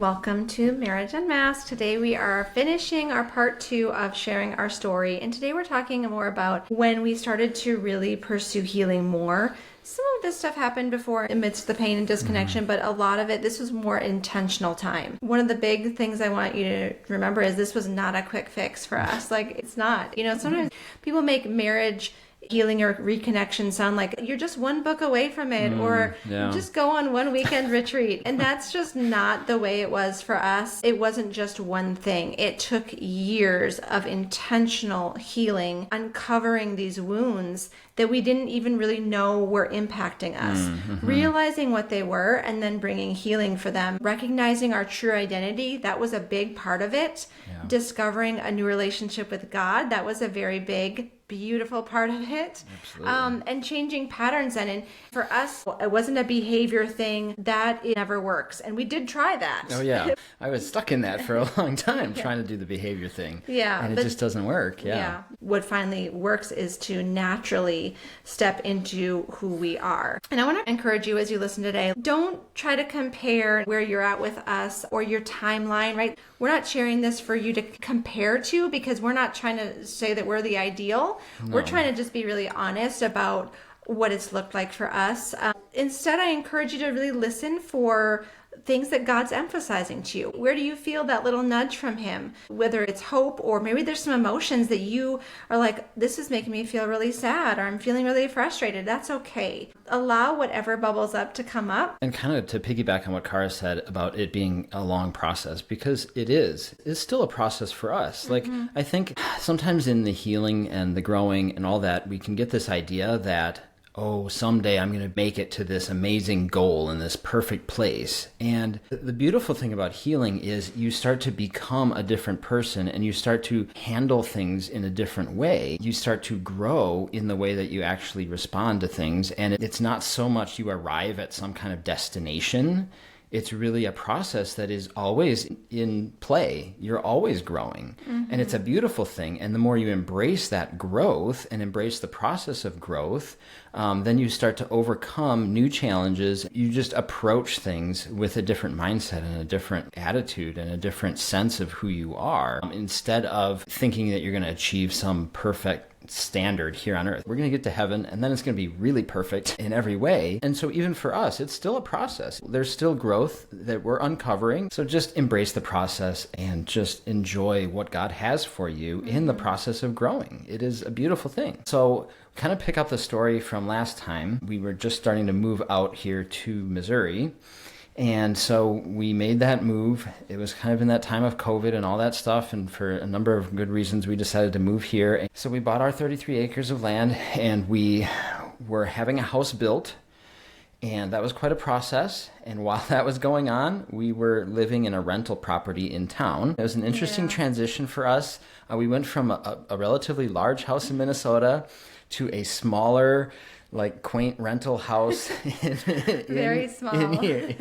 Welcome to Marriage Unmasked. Today we are finishing our part 2 of sharing our story, and today we're talking more about when we started to really pursue healing more. Some of this stuff happened before amidst the pain and disconnection, but a lot of it, this was more intentional time. One of the big things I want you to remember is this was not a quick fix for us. Like, it's not. Sometimes people make marriage healing or reconnection sound like you're just one book away from it, or just go on one weekend retreat. And that's just not the way it was for us. It wasn't just one thing. It took years of intentional healing, uncovering these wounds that we didn't even really know were impacting us, realizing what they were, and then bringing healing for them, recognizing our true identity. That was a big part of it. Discovering a new relationship with God. That was a very big, beautiful part of it. And changing patterns. And for us, it wasn't a behavior thing. That it never works. And we did try that. Oh, yeah. I was stuck in that for a long time, trying to do the behavior thing. Yeah. And it just doesn't work. Yeah. What finally works is to naturally step into who we are. And I want to encourage you as you listen today, don't try to compare where you're at with us or your timeline, right? We're not sharing this for you to compare to, because we're not trying to say that we're the ideal. No. We're trying to just be really honest about what it's looked like for us. Instead, I encourage you to really listen for things that God's emphasizing to you. Where do you feel that little nudge from Him? Whether it's hope, or maybe there's some emotions that you are like, this is making me feel really sad, or I'm feeling really frustrated. That's okay. Allow whatever bubbles up to come up. And kind of to piggyback on what Cara said about it being a long process, because it's still a process for us. Like, I think sometimes in the healing and the growing and all that, we can get this idea that, oh, someday I'm going to make it to this amazing goal in this perfect place. And the beautiful thing about healing is you start to become a different person, and you start to handle things in a different way. You start to grow in the way that you actually respond to things. And it's not so much you arrive at some kind of destination. It's really a process that is always in play. You're always growing. And it's a beautiful thing. And the more you embrace that growth and embrace the process of growth, then you start to overcome new challenges. You just approach things with a different mindset and a different attitude and a different sense of who you are, instead of thinking that you're going to achieve some perfect standard here on earth. We're going to get to heaven, and then it's going to be really perfect in every way. And so even for us, it's still a process. There's still growth that we're uncovering. So just embrace the process and just enjoy what God has for you in the process of growing. It is a beautiful thing. So kind of pick up the story from last time. We were just starting to move out here to Missouri. And so we made that move. It was kind of in that time of COVID and all that stuff. And for a number of good reasons, we decided to move here. So we bought our 33 acres of land, and we were having a house built. And that was quite a process. And while that was going on, we were living in a rental property in town. It was an interesting transition for us. We went from a relatively large house in Minnesota to a smaller, like, quaint rental house Very small in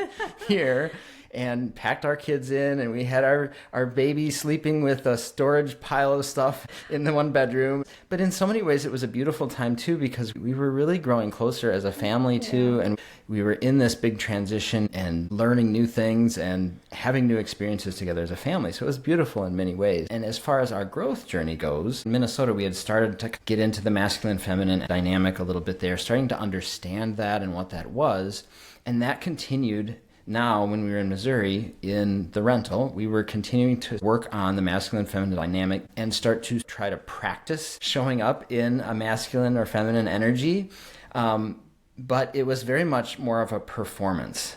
here, and packed our kids in, and we had our baby sleeping with a storage pile of stuff in the one bedroom. But in so many ways, it was a beautiful time too, because we were really growing closer as a family too, and we were in this big transition and learning new things and having new experiences together as a family. So it was beautiful in many ways. And as far as our growth journey goes, in Minnesota, we had started to get into the masculine-feminine dynamic a little bit there, starting to understand that and what that was. And that continued. Now, when we were in Missouri in the rental, we were continuing to work on the masculine-feminine dynamic and start to try to practice showing up in a masculine or feminine energy. But it was very much more of a performance,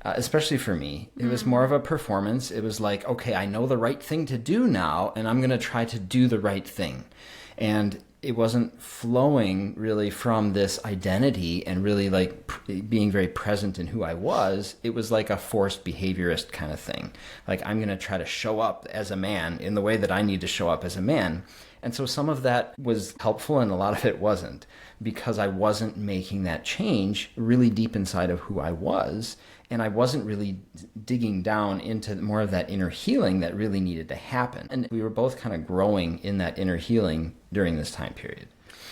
especially for me. It was more of a performance. It was like, okay, I know the right thing to do now, and I'm going to try to do the right thing. And it wasn't flowing really from this identity and really like being very present in who I was. It was like a forced behaviorist kind of thing. Like, I'm going to try to show up as a man in the way that I need to show up as a man. And so some of that was helpful and a lot of it wasn't, because I wasn't making that change really deep inside of who I was. And I wasn't really digging down into more of that inner healing that really needed to happen. And we were both kind of growing in that inner healing during this time period.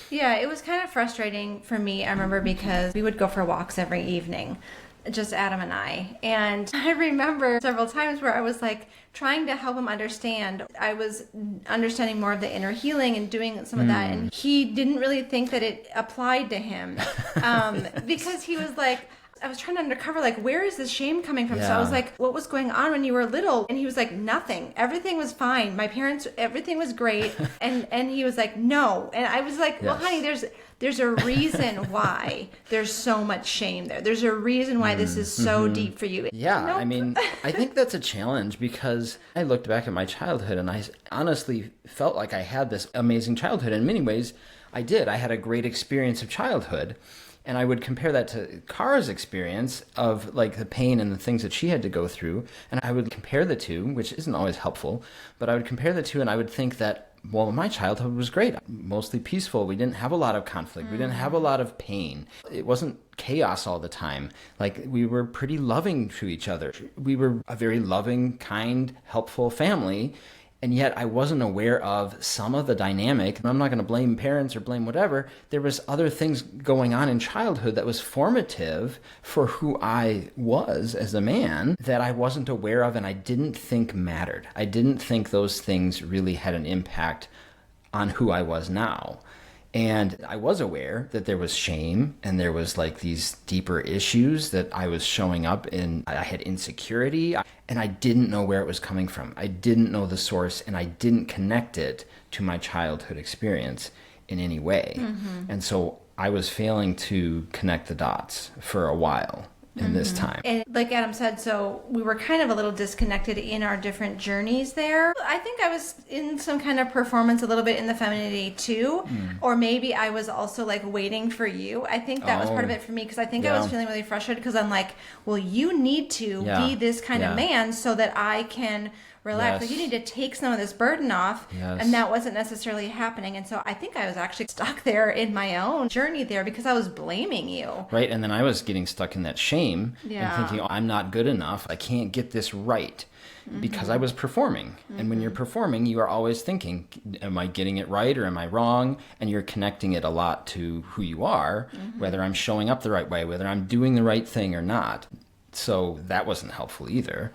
Yeah, it was kind of frustrating for me, I remember, because we would go for walks every evening. just Adam and I. And I remember several times where I was like trying to help him understand. I was understanding more of the inner healing and doing some of that. And he didn't really think that it applied to him because he was like, I was trying to uncover, like, where is this shame coming from? So I was like, what was going on when you were little? And he was like, nothing. Everything was fine. My parents, everything was great. And he was like, no. And I was like, well, honey, there's a reason why there's so much shame there. There's a reason why this is so deep for you. Yeah, Nope. I mean, I think that's a challenge because I looked back at my childhood and I honestly felt like I had this amazing childhood. In many ways, I did. I had a great experience of childhood. And I would compare that to Kara's experience of like the pain and the things that she had to go through. And I would compare the two, which isn't always helpful, but I would compare the two and I would think that, well, my childhood was great, mostly peaceful. We didn't have a lot of conflict. We didn't have a lot of pain. It wasn't chaos all the time. Like we were pretty loving to each other. We were a very loving, kind, helpful family. And yet I wasn't aware of some of the dynamic. I'm not going to blame parents or blame whatever. There was other things going on in childhood that was formative for who I was as a man that I wasn't aware of and I didn't think mattered. I didn't think those things really had an impact on who I was now. And I was aware that there was shame and there was like these deeper issues that I was showing up in. I had insecurity and I didn't know where it was coming from. I didn't know the source and I didn't connect it to my childhood experience in any way. And so I was failing to connect the dots for a while in this time. And like Adam said, so we were kind of a little disconnected in our different journeys there. I think I was in some kind of performance a little bit in the femininity too, or maybe I was also like waiting for you. I think that was part of it for me because I think I was feeling really frustrated because I'm like, well, you need to be this kind of man so that I can relax. Like you need to take some of this burden off. And that wasn't necessarily happening. And so I think I was actually stuck there in my own journey there because I was blaming you. Right. And then I was getting stuck in that shame and thinking, oh, I'm not good enough. I can't get this right because I was performing. And when you're performing, you are always thinking, am I getting it right or am I wrong? And you're connecting it a lot to who you are, whether I'm showing up the right way, whether I'm doing the right thing or not. So that wasn't helpful either.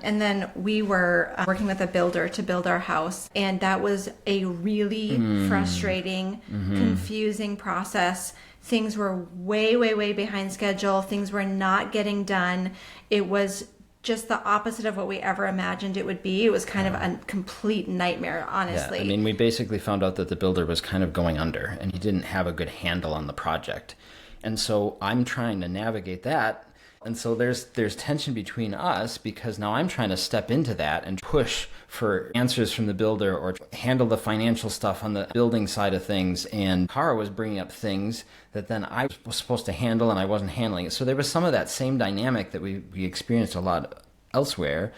And then we were working with a builder to build our house. And that was a really frustrating, confusing process. Things were way, way, way behind schedule. Things were not getting done. It was just the opposite of what we ever imagined it would be. It was kind of a complete nightmare, honestly. Yeah, I mean, we basically found out that the builder was kind of going under and he didn't have a good handle on the project. And so I'm trying to navigate that. And so there's tension between us because now I'm trying to step into that and push for answers from the builder or handle the financial stuff on the building side of things. And Kara was bringing up things that then I was supposed to handle and I wasn't handling it. So there was some of that same dynamic that we experienced a lot elsewhere.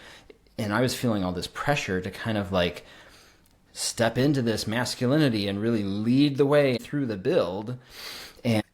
And I was feeling all this pressure to kind of like step into this masculinity and really lead the way through the build.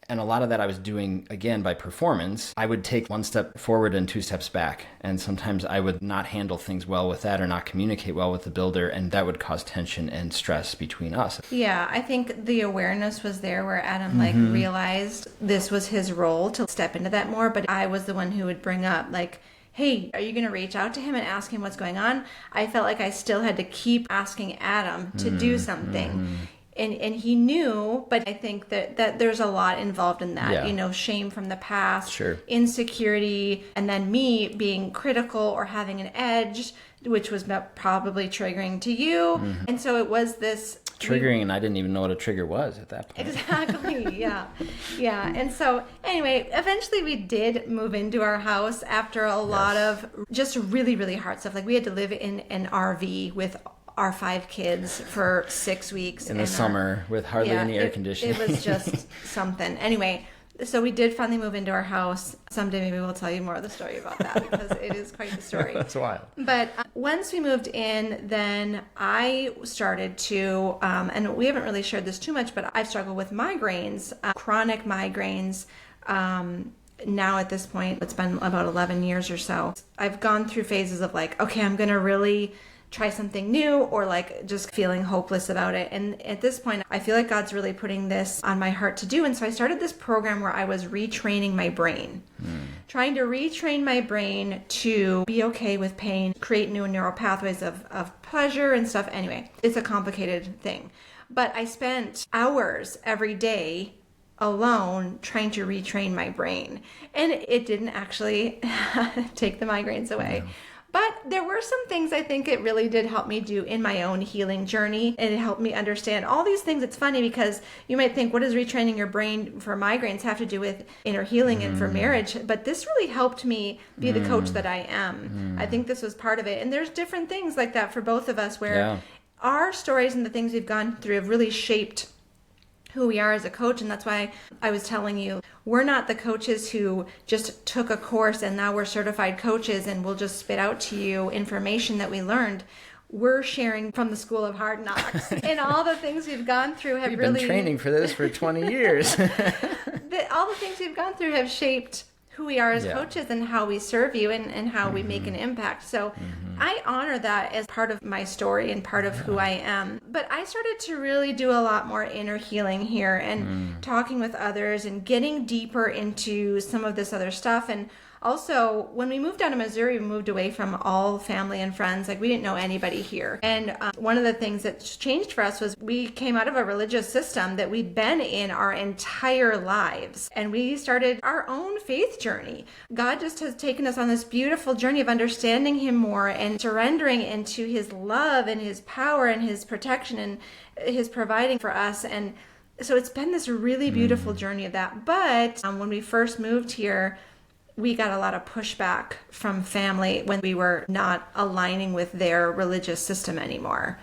And a lot of that I was doing, again, by performance. I would take one step forward and two steps back. And sometimes I would not handle things well with that or not communicate well with the builder. And that would cause tension and stress between us. Yeah, I think the awareness was there where Adam realized this was his role to step into that more. But I was the one who would bring up like, hey, are you going to reach out to him and ask him what's going on? I felt like I still had to keep asking Adam to do something. And he knew, but I think that there's a lot involved in that, you know, shame from the past, insecurity, and then me being critical or having an edge, which was probably triggering to you. And so it was this triggering, and I didn't even know what a trigger was at that point. Exactly, yeah. And so anyway, eventually we did move into our house after a lot of just really, really hard stuff. Like we had to live in an RV with our 5 kids for 6 weeks. In the summer with hardly any air conditioning. It was just something. Anyway, so we did finally move into our house. Someday maybe we'll tell you more of the story about that because it is quite the story. That's wild. But once we moved in, then I started to, and we haven't really shared this too much, but I've struggled with migraines, chronic migraines. Now at this point, it's been about 11 years or so. I've gone through phases of like, okay, I'm going to really try something new or like just feeling hopeless about it. And at this point, I feel like God's really putting this on my heart to do. And so I started this program where I was retraining my brain trying to retrain my brain to be okay with pain, create new neural pathways of pleasure and stuff. Anyway, it's a complicated thing. But I spent hours every day alone trying to retrain my brain. And it didn't actually take the migraines away. No. But there were some things I think it really did help me do in my own healing journey. And it helped me understand all these things. It's funny because you might think, what does retraining your brain for migraines have to do with inner healing and for marriage? But this really helped me be the coach that I am. I think this was part of it. And there's different things like that for both of us where our stories and the things we've gone through have really shaped who we are as a coach. And that's why I was telling you, we're not the coaches who just took a course and now we're certified coaches and we'll just spit out to you information that we learned. We're sharing from the School of Hard Knocks, and all the things we've gone through have We've been training for this for 20 years. All the things we've gone through have shaped who we are as coaches and how we serve you and how we make an impact. So I honor that as part of my story and part of who I am. But I started to really do a lot more inner healing here and talking with others and getting deeper into some of this other stuff. And also, when we moved down to Missouri, we moved away from all family and friends. Like, we didn't know anybody here. And one of the things that changed for us was we came out of a religious system that we'd been in our entire lives. And we started our own faith journey. God just has taken us on this beautiful journey of understanding Him more and surrendering into His love and His power and His protection and His providing for us. And so it's been this really beautiful journey of that. But when we first moved here, we got a lot of pushback from family when we were not aligning with their religious system anymore.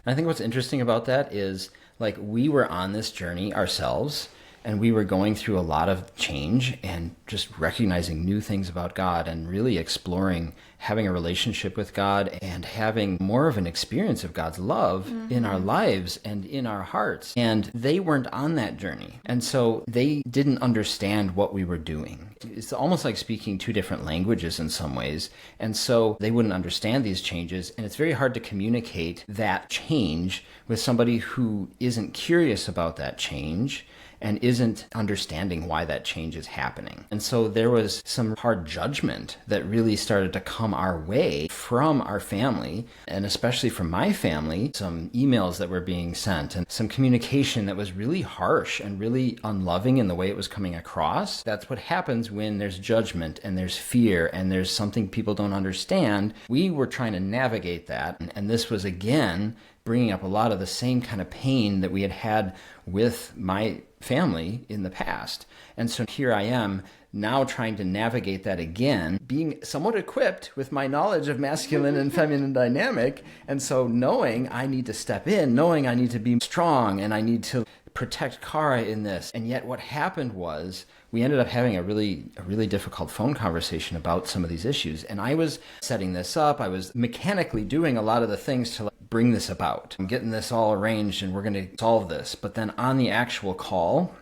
I think what's interesting about that is, like, we were on this journey ourselves and we were going through a lot of change and just recognizing new things about God and really exploring having a relationship with God and having more of an experience of God's love in our lives and in our hearts. And they weren't on that journey. And so they didn't understand what we were doing. It's almost like speaking two different languages in some ways. And so they wouldn't understand these changes. And it's very hard to communicate that change with somebody who isn't curious about that change and isn't understanding why that change is happening. And so there was some hard judgment that really started to come our way from our family, and especially from my family, some emails that were being sent and some communication that was really harsh and really unloving in the way it was coming across. That's what happens when there's judgment and there's fear and there's something people don't understand. We were trying to navigate that, and this was, again, bringing up a lot of the same kind of pain that we had with my family in the past. And so here I am now trying to navigate that again, being somewhat equipped with my knowledge of masculine and feminine dynamic. And so knowing I need to step in, knowing I need to be strong and I need to protect Kara in this. And yet what happened was we ended up having a really difficult phone conversation about some of these issues. And I was setting this up. I was mechanically doing a lot of the things to bring this about. I'm getting this all arranged and we're going to solve this. But then on the actual call,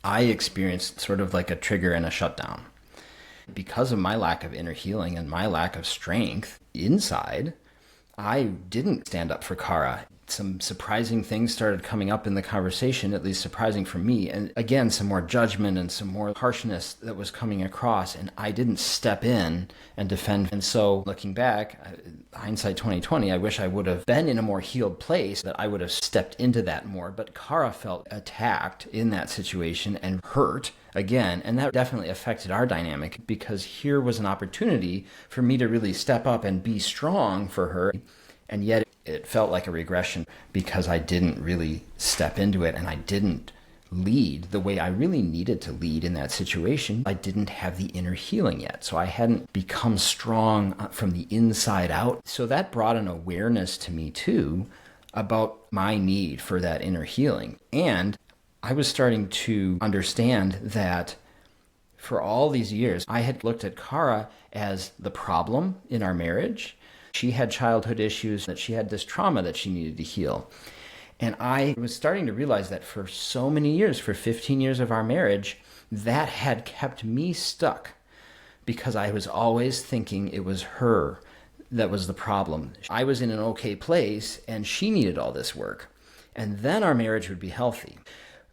I experienced sort of like a trigger and a shutdown. Because of my lack of inner healing and my lack of strength inside, I didn't stand up for Kara. Some surprising things started coming up in the conversation, at least surprising for me. And again, some more judgment and some more harshness that was coming across. And I didn't step in and defend. And so looking back, hindsight 2020, I wish I would have been in a more healed place, that I would have stepped into that more. But Kara felt attacked in that situation and hurt again. And that definitely affected our dynamic, because here was an opportunity for me to really step up and be strong for her. And yet it felt like a regression because I didn't really step into it and I didn't lead the way I really needed to lead in that situation. I didn't have the inner healing yet. So I hadn't become strong from the inside out. So that brought an awareness to me too about my need for that inner healing. And I was starting to understand that for all these years, I had looked at Kara as the problem in our marriage. She had childhood issues, that she had this trauma that she needed to heal. And I was starting to realize that for so many years, for 15 years of our marriage, that had kept me stuck because I was always thinking it was her that was the problem. I was in an okay place and she needed all this work. And then our marriage would be healthy.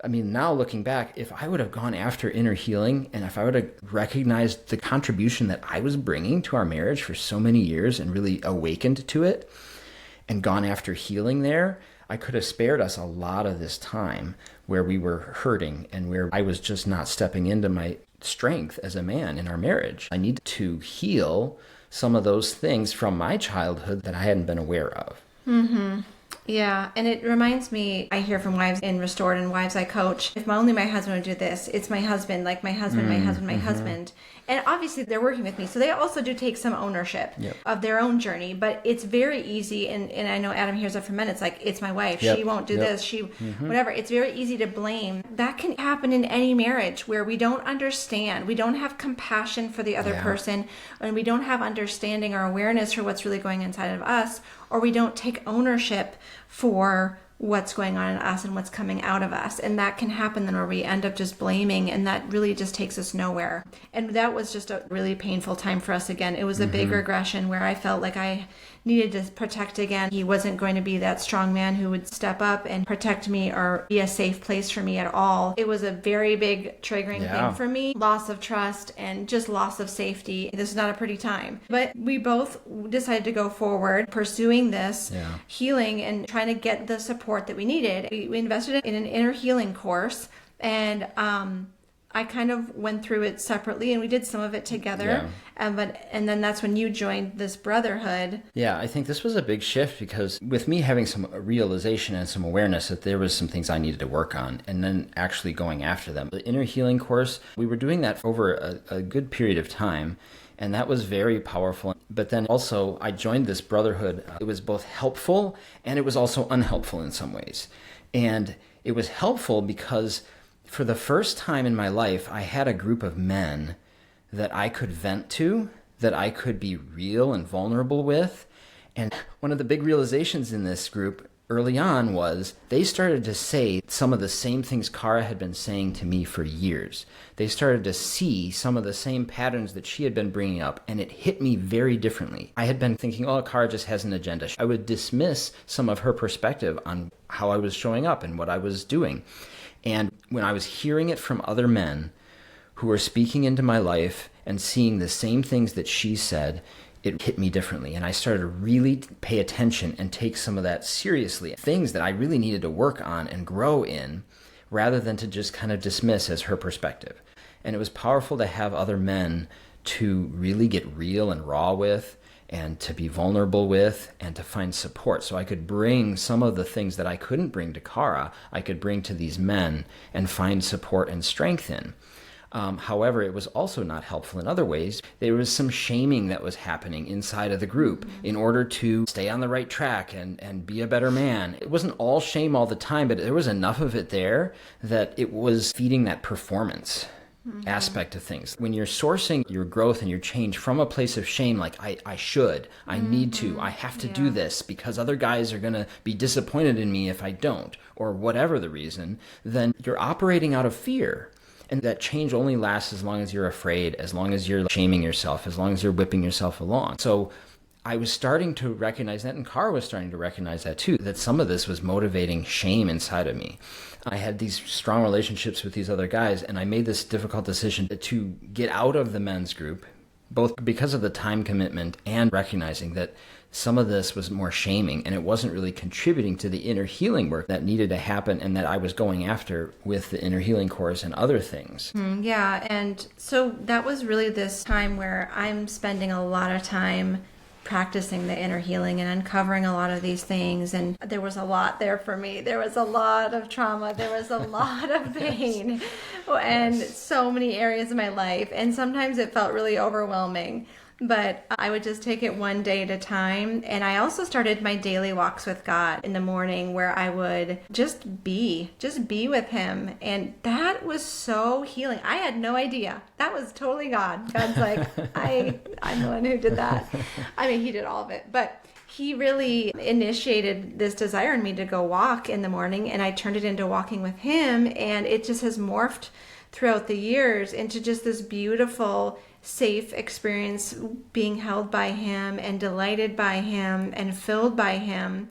I mean, now looking back, if I would have gone after inner healing and if I would have recognized the contribution that I was bringing to our marriage for so many years and really awakened to it and gone after healing there, I could have spared us a lot of this time where we were hurting and where I was just not stepping into my strength as a man in our marriage. I needed to heal some of those things from my childhood that I hadn't been aware of. Yeah, and it reminds me, I hear from wives in Restored and wives I coach, if only my husband would do this, it's my husband, like my husband, my husband, my husband. And obviously they're working with me, so they also do take some ownership of their own journey, but it's very easy, and I know Adam hears it from men, it's like, it's my wife, she won't do this, she, whatever. It's very easy to blame. That can happen in any marriage where we don't understand, we don't have compassion for the other person, and we don't have understanding or awareness for what's really going inside of us, or we don't take ownership for what's going on in us and what's coming out of us. And that can happen then where we end up just blaming, and that really just takes us nowhere. And that was just a really painful time for us again. It was a big regression where I felt like I needed to protect again. He wasn't going to be that strong man who would step up and protect me or be a safe place for me at all. It was a very big triggering thing for me. Loss of trust and just loss of safety. This is not a pretty time. But we both decided to go forward pursuing this healing and trying to get the support that we needed. We invested in an inner healing course, and I kind of went through it separately, and we did some of it together. And then that's when you joined this brotherhood. Yeah, I think this was a big shift because with me having some realization and some awareness that there was some things I needed to work on, and then actually going after them. The inner healing course, we were doing that over a good period of time, and that was very powerful. But then also I joined this brotherhood. It was both helpful and it was also unhelpful in some ways. And it was helpful because for the first time in my life, I had a group of men that I could vent to, that I could be real and vulnerable with. And one of the big realizations in this group early on was they started to say some of the same things Cara had been saying to me for years. They started to see some of the same patterns that she had been bringing up, and it hit me very differently. I had been thinking, oh, Cara just has an agenda. I would dismiss some of her perspective on how I was showing up and what I was doing. And when I was hearing it from other men who were speaking into my life and seeing the same things that she said, it hit me differently. And I started to really pay attention and take some of that seriously. Things that I really needed to work on and grow in, rather than to just kind of dismiss as her perspective. And it was powerful to have other men to really get real and raw with, and to be vulnerable with, and to find support. So I could bring some of the things that I couldn't bring to Cara, I could bring to these men and find support and strength in. However, it was also not helpful in other ways. There was some shaming that was happening inside of the group in order to stay on the right track and be a better man. It wasn't all shame all the time, but there was enough of it there that it was feeding that performance aspect of things. When you're sourcing your growth and your change from a place of shame, like I should, I need to, I have to do this because other guys are going to be disappointed in me if I don't, or whatever the reason, then you're operating out of fear. And that change only lasts as long as you're afraid, as long as you're shaming yourself, as long as you're whipping yourself along. So I was starting to recognize that, and Cara was starting to recognize that too, that some of this was motivating shame inside of me. I had these strong relationships with these other guys, and I made this difficult decision to get out of the men's group, both because of the time commitment and recognizing that some of this was more shaming and it wasn't really contributing to the inner healing work that needed to happen and that I was going after with the inner healing course and other things. Yeah, and so that was really this time where I'm spending a lot of time practicing the inner healing and uncovering a lot of these things, and there was a lot there for me. There was a lot of trauma, there was a lot of pain, and so many areas of my life, and sometimes it felt really overwhelming. But I would just take it one day at a time. And I also started my daily walks with God in the morning where I would just be with him. And that was so healing. I had no idea. That was totally God. God's like, I'm the one who did that. I mean, he did all of it. But he really initiated this desire in me to go walk in the morning. And I turned it into walking with him. And it just has morphed throughout the years into just this beautiful, safe experience, being held by him and delighted by him and filled by him.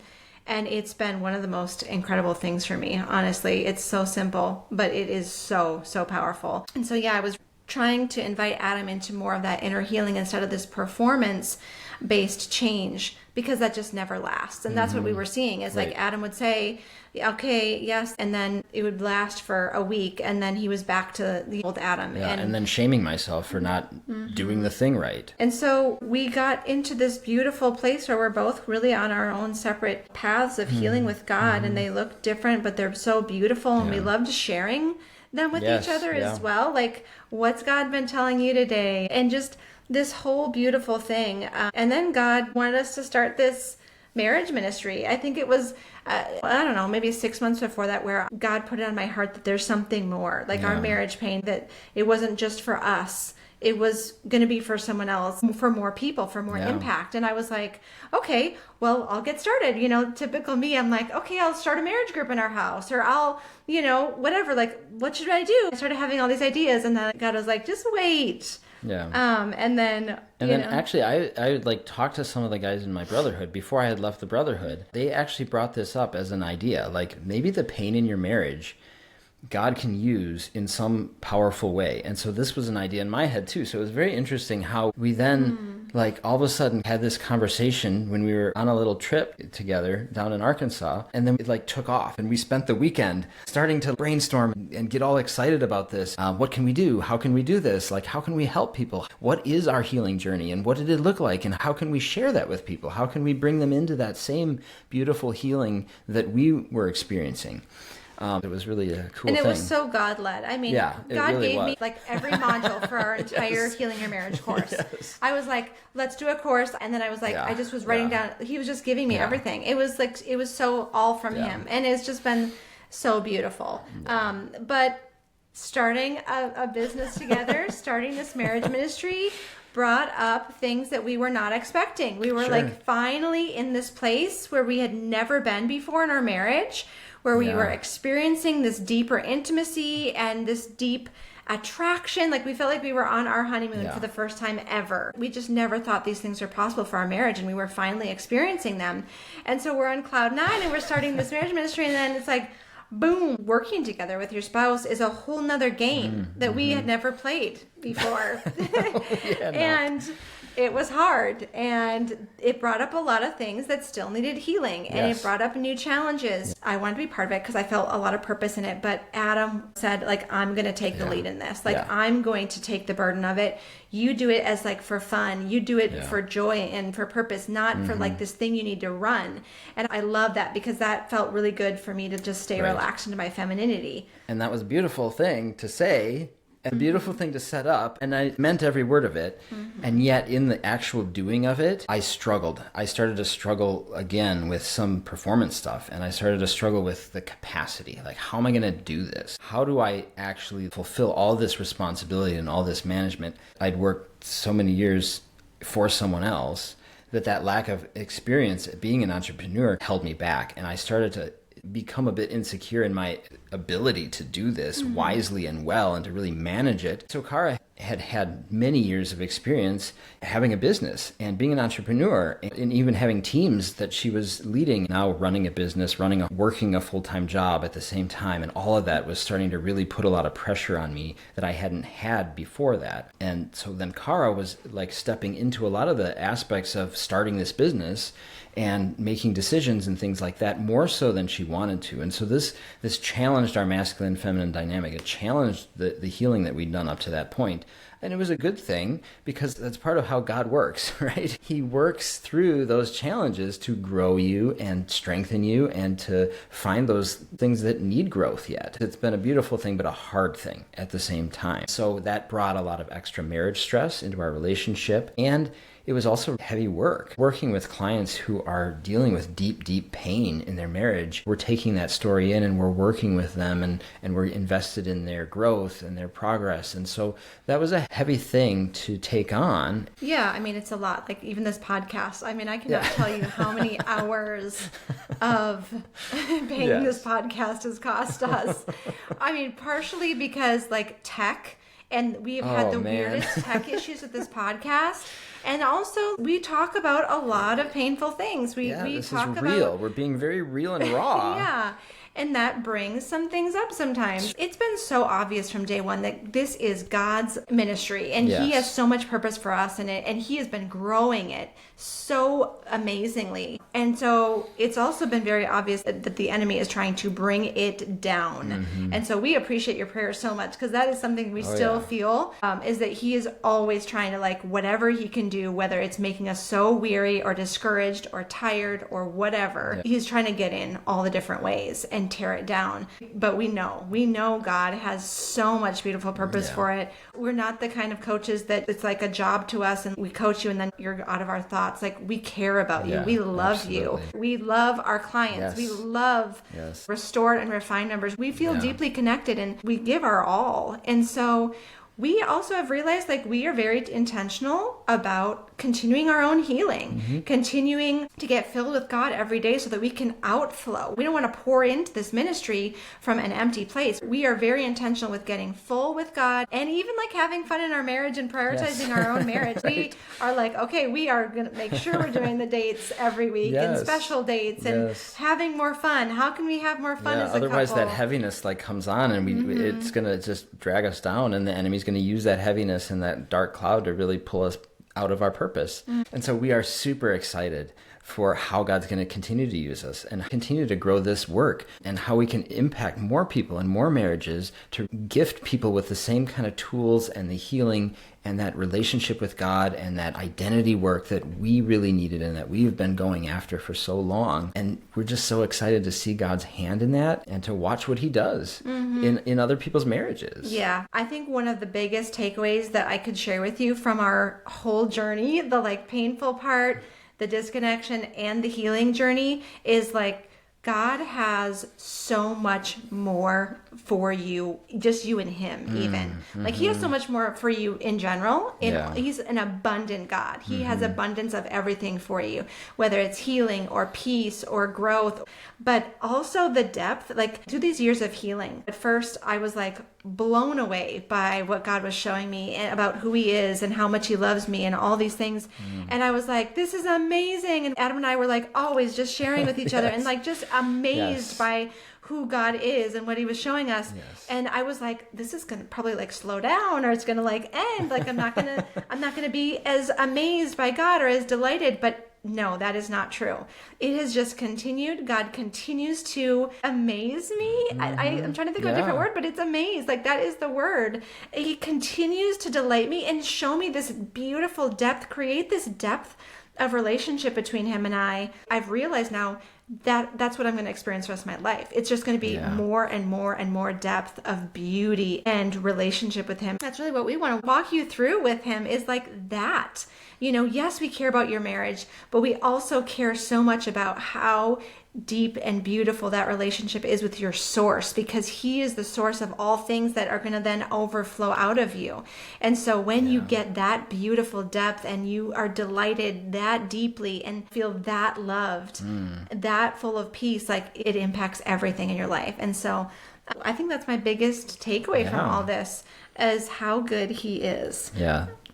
And it's been one of the most incredible things for me. Honestly, it's so simple, but it is so, so powerful. And so, yeah, I was trying to invite Adam into more of that inner healing instead of this performance based change, because that just never lasts. And that's what we were seeing is like Adam would say, okay, yes, and then it would last for a week, and then he was back to the old Adam. Yeah, and then shaming myself for not doing the thing right. And so we got into this beautiful place where we're both really on our own separate paths of healing with God, and they look different, but they're so beautiful, and we loved sharing them with each other as well. Like, what's God been telling you today? And just this whole beautiful thing. And then God wanted us to start this marriage ministry. I think it was, I don't know, maybe 6 months before that, where God put it on my heart that there's something more, like our marriage pain, that it wasn't just for us. It was going to be for someone else, for more people, for more impact. And I was like, okay, well, I'll get started. You know, typical me, I'm like, okay, I'll start a marriage group in our house, or I'll, you know, whatever, like, what should I do? I started having all these ideas, and then God was like, just wait. Yeah. And then actually I would like talk to some of the guys in my brotherhood before I had left the brotherhood. They actually brought this up as an idea, like maybe the pain in your marriage God can use in some powerful way. And so this was an idea in my head too. So it was very interesting how we then like all of a sudden had this conversation when we were on a little trip together down in Arkansas, and then it like took off, and we spent the weekend starting to brainstorm and get all excited about this. What can we do? How can we do this? Like, how can we help people? What is our healing journey, and what did it look like? And how can we share that with people? How can we bring them into that same beautiful healing that we were experiencing? It was really a cool thing. And it was so God-led. I mean, God really gave was. me like every module for our entire Healing Your Marriage course. I was like, let's do a course. And then I was like, I just was writing down, he was just giving me everything. It was like, it was so all from him. And it's just been so beautiful. But starting a business together, starting this marriage ministry, brought up things that we were not expecting. We were like finally in this place where we had never been before in our marriage, where we were experiencing this deeper intimacy and this deep attraction. Like we felt like we were on our honeymoon for the first time ever. We just never thought these things were possible for our marriage, and we were finally experiencing them. And so we're on cloud nine, and we're starting this marriage ministry, and then it's like, boom, working together with your spouse is a whole nother game that we had never played before. And it was hard, and it brought up a lot of things that still needed healing, and it brought up new challenges. I wanted to be part of it because I felt a lot of purpose in it, but Adam said, like, I'm going to take the lead in this. Like, I'm going to take the burden of it. You do it as like for fun. You do it for joy and for purpose, not for like this thing you need to run. And I love that, because that felt really good for me to just stay relaxed into my femininity. And that was a beautiful thing to say, a beautiful thing to set up, and I meant every word of it. And yet in the actual doing of it, I struggled. I started to struggle again with some performance stuff, and I started to struggle with the capacity. Like, how am I going to do this? How do I actually fulfill all this responsibility and all this management? I'd worked so many years for someone else that lack of experience at being an entrepreneur held me back, and I started to become a bit insecure in my ability to do this wisely and well, and to really manage it. So Cara had many years of experience having a business and being an entrepreneur, and even having teams that she was leading, now running a business, working a full-time job at the same time. And all of that was starting to really put a lot of pressure on me that I hadn't had before that. And so then Cara was like stepping into a lot of the aspects of starting this business and making decisions and things like that, more so than she wanted to. And so this challenged our masculine and feminine dynamic. It challenged the healing that we'd done up to that point. And it was a good thing, because that's part of how God works, right? He works through those challenges to grow you and strengthen you, and to find those things that need growth yet. It's been a beautiful thing, but a hard thing at the same time. So that brought a lot of extra marriage stress into our relationship. And it was also heavy work. Working with clients who are dealing with deep, deep pain in their marriage, we're taking that story in, and we're working with them, and we're invested in their growth and their progress. And so that was a heavy thing to take on. Yeah, I mean, it's a lot. Like, even this podcast, I mean, I cannot tell you how many hours of paying this podcast has cost us. I mean, partially because like tech, and we've had the weirdest tech issues with this podcast. And also, we talk about a lot of painful things. We This talk is about real. We're being very real and raw. yeah. And that brings some things up sometimes. It's been so obvious from day one that this is God's ministry and He has so much purpose for us in it, and He has been growing it so amazingly. And so it's also been very obvious that the enemy is trying to bring it down. And so we appreciate your prayers so much, because that is something we still feel is that He is always trying to, like, whatever He can do, whether it's making us so weary or discouraged or tired or whatever, He's trying to get in all the different ways and tear it down. But we know God has so much beautiful purpose for it. We're not the kind of coaches that it's like a job to us and we coach you and then you're out of our thoughts. Like, we care about you. We love you. We love our clients. We love restored and refined members. We feel deeply connected and we give our all. And so we also have realized, like, we are very intentional about continuing our own healing, continuing to get filled with God every day so that we can outflow. We don't want to pour into this ministry from an empty place. We are very intentional with getting full with God and even like having fun in our marriage and prioritizing our own marriage. We are like, okay, we are going to make sure we're doing the dates every week and special dates and having more fun. How can we have more fun as a couple? Otherwise that heaviness like comes on and it's going to just drag us down, and the enemy's going to use that heaviness and that dark cloud to really pull us out of our purpose. And so we are super excited for how God's going to continue to use us and continue to grow this work, and how we can impact more people and more marriages, to gift people with the same kind of tools and the healing and that relationship with God and that identity work that we really needed and that we've been going after for so long. And we're just so excited to see God's hand in that and to watch what He does in other people's marriages. Yeah, I think one of the biggest takeaways that I could share with you from our whole journey, the like painful part, the disconnection, and the healing journey, is like, God has so much more for you, just you and Him even. Like, He has so much more for you in general. He's an abundant God. He has abundance of everything for you, whether it's healing or peace or growth, but also the depth. Like, through these years of healing, at first I was like blown away by what God was showing me about who He is and how much He loves me and all these things. And I was like, this is amazing. And Adam and I were like always just sharing with each other and like just amazed by who God is and what He was showing us. And I was like, this is going to probably like slow down, or it's going to like end. Like, I'm not going to be as amazed by God or as delighted. But no, that is not true. It has just continued. God continues to amaze me. I'm trying to think of a different word, but it's amaze. Like, that is the word. He continues to delight me and show me this beautiful depth, create this depth of relationship between Him and I. I've realized now that that's what I'm going to experience the rest of my life. It's just going to be more and more and more depth of beauty and relationship with Him. That's really what we want to walk you through with Him, is like that. You know, yes, we care about your marriage, but we also care so much about how deep and beautiful that relationship is with your source, because He is the source of all things that are going to then overflow out of you. And so when you get that beautiful depth and you are delighted that deeply and feel that loved, that full of peace, like, it impacts everything in your life. And so I think that's my biggest takeaway from all this, is how good He is.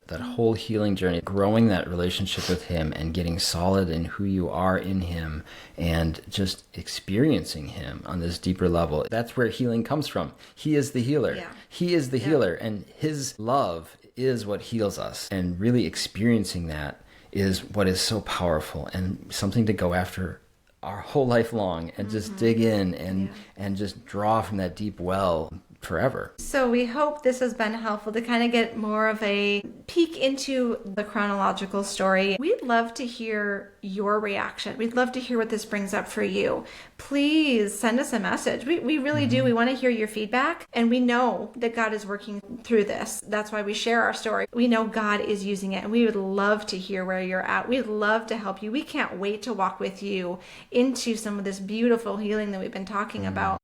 That whole healing journey, growing that relationship with Him and getting solid in who you are in Him and just experiencing Him on this deeper level. That's where healing comes from. He is the healer. He is the healer, and His love is what heals us. And really experiencing that is what is so powerful and something to go after our whole life long, and just dig in and just draw from that deep well forever. So we hope this has been helpful to kind of get more of a peek into the chronological story. We'd love to hear your reaction. We'd love to hear what this brings up for you. Please send us a message. We really do. We want to hear your feedback, and we know that God is working through this. That's why we share our story. We know God is using it, and we would love to hear where you're at. We'd love to help you. We can't wait to walk with you into some of this beautiful healing that we've been talking about.